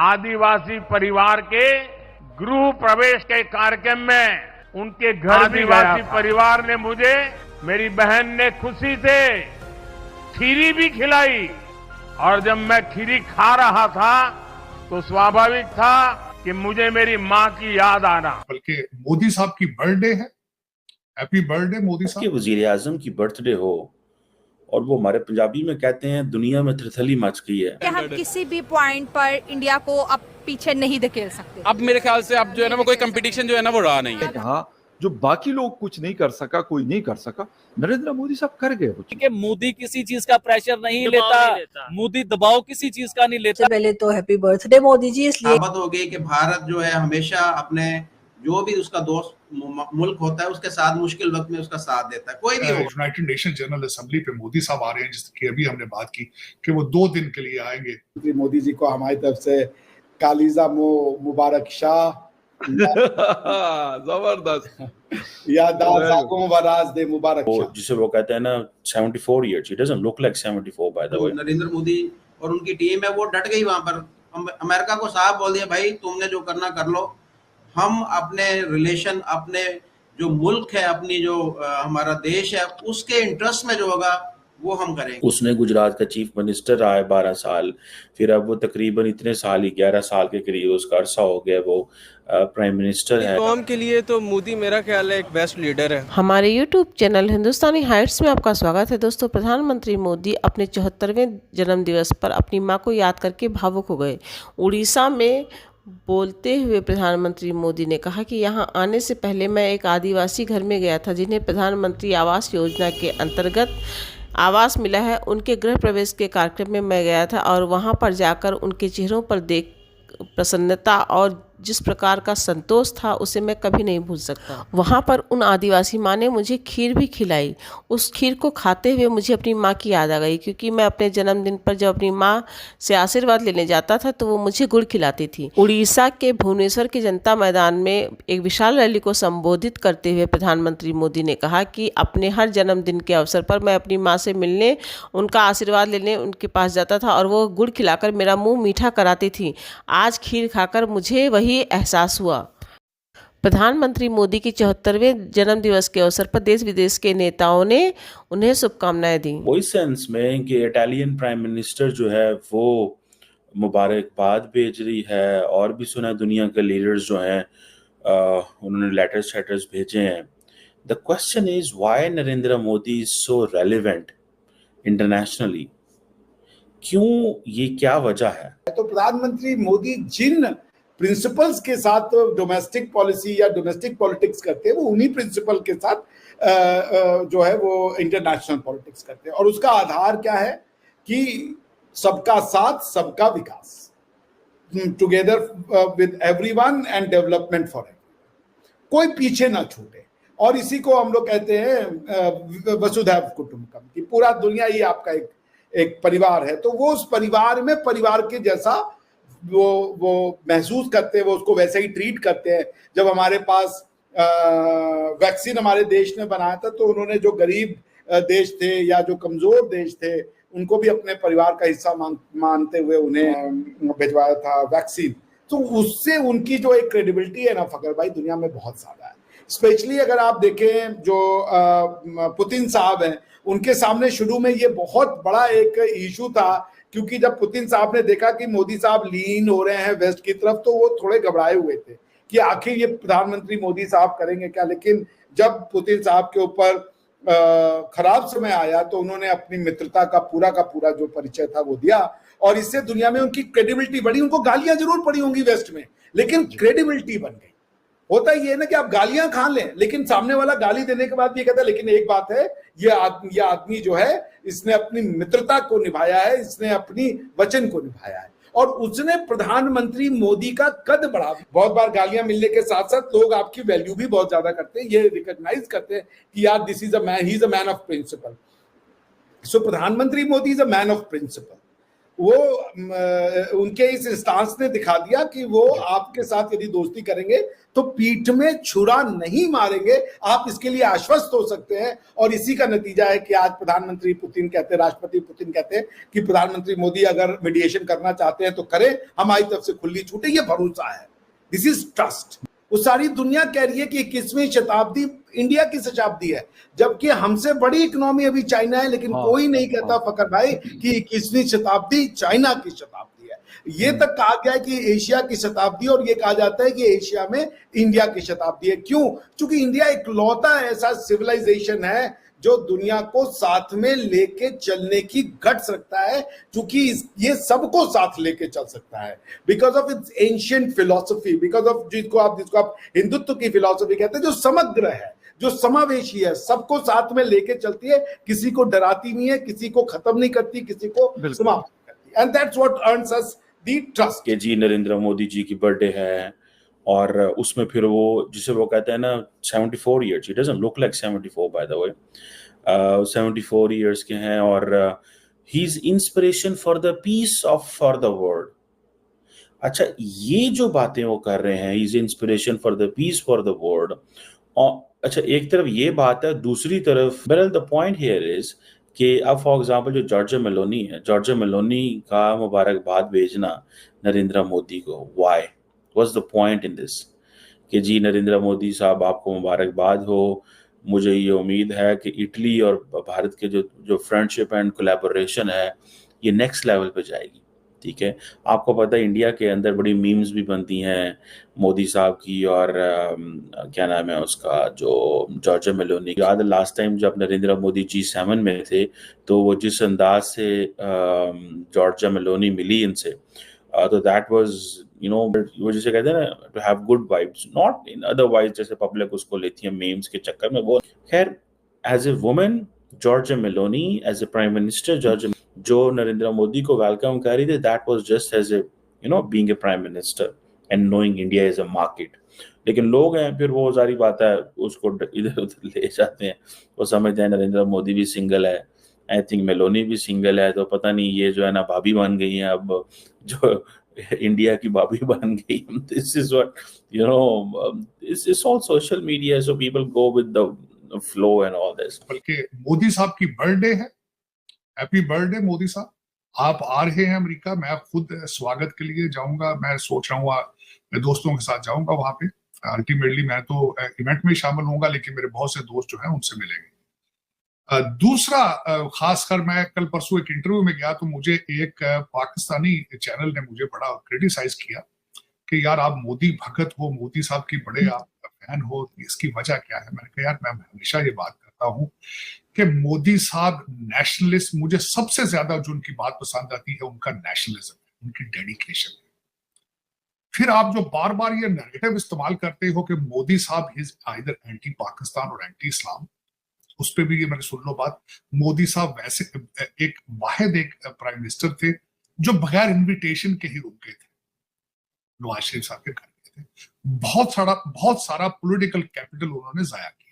आदिवासी परिवार के गृह प्रवेश के कार्यक्रम में उनके घर आदिवासी परिवार ने मुझे, मेरी बहन ने खुशी से खीरी भी खिलाई और जब मैं खीरी खा रहा था तो स्वाभाविक था कि मुझे मेरी मां की याद आना। बल्कि मोदी साहब की बर्थडे है, हैप्पी बर्थडे मोदी साहब। वजीर आजम की बर्थडे हो और वो हमारे पंजाबी में कहते हैं दुनिया में थरथली मच गई है। कि हम किसी भी पॉइंट पर इंडिया को अब पीछे नहीं धकेल सकते। अब मेरे ख्याल से अब जो है ना वो कोई कंपटीशन जो है ना वो रहा नहीं है। हाँ, जो बाकी लोग कुछ नहीं कर सका, कोई नहीं कर सका, नरेंद्र मोदी साहब कर गए। कि मोदी किसी चीज का प्रेशर नहीं लेता, मोदी दबाव किसी चीज का नहीं लेता। पहले तो हैप्पी बर्थडे मोदी जी। इसलिए साबित हो गई कि भारत जो है हमेशा अपने जो भी उसका दोस्त मुल्क होता है उसके साथ मुश्किल वक्त में उसका साथ देता है, कोई भी हो। यूनाइटेड नेशन जनरल असेंबली पे मोदी साहब आ रहे हैं, जिसकी अभी हमने बात की कि वो 2 दिन के लिए आएंगे। मोदी जी को हमारी तरफ से कालीजा मुबारक शाह जबरदस्त वराज दे मुबारक शाह, जिसे वो कहते हैं ना 74 years, he doesn't look like 74 by the way। Narendra Modi और उनकी टीम है वो डट गई वहां पर। अमेरिका को साफ बोल दिया भाई तुमने जो करना कर लो, हम अपने रिलेशन, अपने जो मुल्क है, अपनी जो हमारा देश है उसके इंटरेस्ट में जो होगा वो हम करेंगे। उसने गुजरात का चीफ मिनिस्टर रहा है 12 साल, फिर अब वो तकरीबन इतने साल ही 11 साल के करीब उसका अरसा हो गया वो प्राइम मिनिस्टर है। कौम के लिए तो मोदी मेरा ख्याल है एक बेस्ट लीडर है। हमारे यूट्यूब चैनल हिंदुस्तानी हाइट्स में आपका स्वागत है। दोस्तों, प्रधानमंत्री मोदी अपने 74वें जन्म दिवस पर अपनी मां को याद करके भावुक हो गए। उड़ीसा में बोलते हुए प्रधानमंत्री मोदी ने कहा कि यहां आने से पहले मैं एक आदिवासी घर में गया था जिन्हें प्रधानमंत्री आवास योजना के अंतर्गत आवास मिला है। उनके गृह प्रवेश के कार्यक्रम में मैं गया था और वहां पर जाकर उनके चेहरों पर देख प्रसन्नता और जिस प्रकार का संतोष था उसे मैं कभी नहीं भूल सकता। वहाँ पर उन आदिवासी माँ ने मुझे खीर भी खिलाई। उस खीर को खाते हुए मुझे अपनी माँ की याद आ गई, क्योंकि मैं अपने जन्मदिन पर जब अपनी माँ से आशीर्वाद लेने जाता था तो वो मुझे गुड़ खिलाती थी। उड़ीसा के भुवनेश्वर के जनता मैदान में एक विशाल रैली को संबोधित करते हुए प्रधानमंत्री मोदी ने कहा कि अपने हर जन्मदिन के अवसर पर मैं अपनी माँ से मिलने, उनका आशीर्वाद लेने उनके पास जाता था और वो गुड़ खिलाकर मेरा मुँह मीठा कराती थी। आज खीर खाकर मुझे वही एहसास हुआ। प्रधानमंत्री मोदी के 74वें जन्म दिवस के अवसर पर देश विदेश के नेताओं ने उन्हें शुभकामनाएं दी। वही सेंस में कि इटालियन प्राइम मिनिस्टर जो है वो मुबारकबाद भेज रही है, और भी सुना दुनिया के लीडर्स जो हैं उन्होंने लेटर्स भेजे हैं। The question is why Narendra Modi is so relevant internationally. क्यों, ये क्या वजह है? तो प्रधानमंत्री मोदी जिन प्रिंसिपल्स के साथ डोमेस्टिक पॉलिसी या डोमेस्टिक पॉलिटिक्स करते हैं वो उन्हीं प्रिंसिपल के साथ जो है वो इंटरनेशनल पॉलिटिक्स करते हैं। और उसका आधार क्या है कि सबका साथ सबका विकास, together with everyone and development for everyone, कोई पीछे ना छूटे। और इसी को हम लोग कहते हैं वसुधैव कुटुंबकम, कि पूरा दुनिया ही आपका एक परिवार है। तो वो उस परिवार में परिवार के जैसा वो महसूस करते हैं, वो उसको वैसे ही ट्रीट करते हैं। जब हमारे पास वैक्सीन हमारे देश ने बनाया था तो उन्होंने जो गरीब देश थे या जो कमजोर देश थे उनको भी अपने परिवार का हिस्सा मानते हुए उन्हें भिजवाया था वैक्सीन। तो उससे उनकी जो एक क्रेडिबिलिटी है ना फकर भाई, दुनिया में बहुत ज्यादा है। स्पेशली अगर आप देखें जो पुतिन साहब हैं, उनके सामने शुरू में ये बहुत बड़ा एक इशू था, क्योंकि जब पुतिन साहब ने देखा कि मोदी साहब लीन हो रहे हैं वेस्ट की तरफ तो वो थोड़े घबराए हुए थे कि आखिर ये प्रधानमंत्री मोदी साहब करेंगे क्या। लेकिन जब पुतिन साहब के ऊपर खराब समय आया तो उन्होंने अपनी मित्रता का पूरा जो परिचय था वो दिया, और इससे दुनिया में उनकी क्रेडिबिलिटी बढ़ी। उनको गालियां जरूर पड़ी होंगी वेस्ट में, लेकिन क्रेडिबिलिटी बन गई। होता ही है ना कि आप गालियां खा लें लेकिन सामने वाला गाली देने के बाद भी कहता है लेकिन एक बात है, ये आदमी जो है इसने अपनी मित्रता को निभाया है, इसने अपनी वचन को निभाया है। और उसने प्रधानमंत्री मोदी का कद बढ़ा। बहुत बार गालियां मिलने के साथ साथ लोग आपकी वैल्यू भी बहुत ज्यादा करते हैं, ये रिकॉग्नाइज करते हैं कि यार this is a man, he is a man of principle. So प्रधानमंत्री Modi is a man of principle. वो उनके इस स्टांस ने दिखा दिया कि वो आपके साथ यदि दोस्ती करेंगे तो पीठ में छुरा नहीं मारेंगे, आप इसके लिए आश्वस्त हो सकते हैं। और इसी का नतीजा है कि आज प्रधानमंत्री पुतिन कहते हैं, राष्ट्रपति पुतिन कहते हैं कि प्रधानमंत्री मोदी अगर मीडिएशन करना चाहते हैं तो करें, हमारी तरफ से खुली छूट है। ये भरोसा है, दिस इज ट्रस्ट। वो सारी दुनिया कह रही है कि 21वीं शताब्दी इंडिया की शताब्दी है, जबकि हमसे बड़ी इकोनॉमी अभी चाइना है, लेकिन कोई नहीं कहता फकर भाई कि 21वीं शताब्दी चाइना की शताब्दी है। ये तक कहा गया है कि एशिया की शताब्दी, और ये कहा जाता है कि एशिया में इंडिया की शताब्दी है। क्यों? क्योंकि इंडिया इकलौता ऐसा सिविलाइजेशन है जो दुनिया को साथ में लेके चलने की गट्स रखता है, क्योंकि ये सबको साथ लेके चल सकता है because of its ancient philosophy, because of जिसको आप हिंदुत्व की फिलॉसफी कहते हैं, जो समग्र है, जो समावेशी है, सबको साथ में लेके चलती है, किसी को डराती नहीं है, किसी को खत्म नहीं करती, किसी को समाप्त करती है। And that's what earns us the trust. के जी नरेंद्र मोदी जी की बर्थडे है और उसमें फिर वो जिसे वो कहते हैं ना 74 years, he doesn't look like 74 by the way, 74 years के हैं और he is inspiration for the peace of for the world. अच्छा, ये जो बातें वो कर रहे हैं, he is inspiration for the peace for the world. अच्छा, एक तरफ ये बात है, दूसरी तरफ well the point here is कि अब फॉर एग्जांपल जो जॉर्जिया मेलोनी है, जॉर्जिया मेलोनी का मुबारकबाद भेजना नरेंद्र मोदी को, why, what's the point in this? कि जी नरेंद्र मोदी साहब आपको मुबारकबाद हो, मुझे ये उम्मीद है कि इटली और भारत के जो फ्रेंडशिप एंड कोलैबोरेशन है ये नेक्स्ट लेवल पे जाएगी। ठीक है, आपको पता है इंडिया के अंदर बड़ी मीम्स भी बनती हैं मोदी साहब की और क्या नाम है उसका, जो जॉर्जिया मेलोनी। याद है लास्ट टाइम जब नरेंद्र मोदी G7 में थे तो वो जिस अंदाज से जॉर्जिया मेलोनी मिली इनसे, तो दैट वाज वो जिसे कहते हैं ना, to have good vibes, not in otherwise जैसे पब्लिक उसको लेती है मीम्स के चक्कर में। वो खैर, as a woman Giorgia Meloni, as a prime minister Giorgia, जो नरेंद्र मोदी को वेलकम कर रही थी, that was just as a being a prime minister and knowing India is a market. लेकिन लोग हैं फिर वो सारी बात है उसको इधर उधर ले जाते हैं, वो समझते हैं नरेंद्र मोदी भी सिंगल है, आई थिंक मेलोनी भी सिंगल है, तो पता नहीं ये जो है ना भाभी बन गई है, अब जो इंडिया की भाभी बन गई। This is what it's all social media, so people go with the flow and all this. बल्कि मोदी साहब की बर्थडे है, हैप्पी बर्थडे मोदी साहब। आप आ रहे हैं अमेरिका, मैं खुद स्वागत के लिए जाऊंगा, मैं सोच रहा हूँ मैं दोस्तों के साथ जाऊंगा वहां पे। अल्टीमेटली मैं तो इवेंट में शामिल होऊंगा, लेकिन मेरे बहुत से दोस्त जो हैं उनसे मिलेंगे। दूसरा, खासकर मैं कल परसों एक इंटरव्यू में गया तो मुझे एक पाकिस्तानी चैनल ने मुझे बड़ा क्रिटिसाइज किया कि यार आप मोदी भगत हो, मोदी साहब की बड़े आप फैन हो, इसकी वजह क्या है? मैंने कहा यार मैं हमेशा ये बात करता हूँ कि मोदी साहब नेशनलिस्ट, मुझे सबसे ज्यादा जो उनकी बात पसंद आती है उनका नेशनलिज्म, उनकी डेडिकेशन। फिर आप जो बार बार ये नैरेटिव इस्तेमाल करते हो कि मोदी साहब इज आइदर एंटी पाकिस्तान और एंटी इस्लाम, उस पर भी ये मैंने सुन लो बात। मोदी साहब वैसे एक वाहिद एक प्राइम मिनिस्टर थे जो बगैर इनविटेशन के ही रुक गए थे, नवाज शरीफ साहब के घर गए थे। बहुत सारा पॉलिटिकल कैपिटल उन्होंने जाया किया।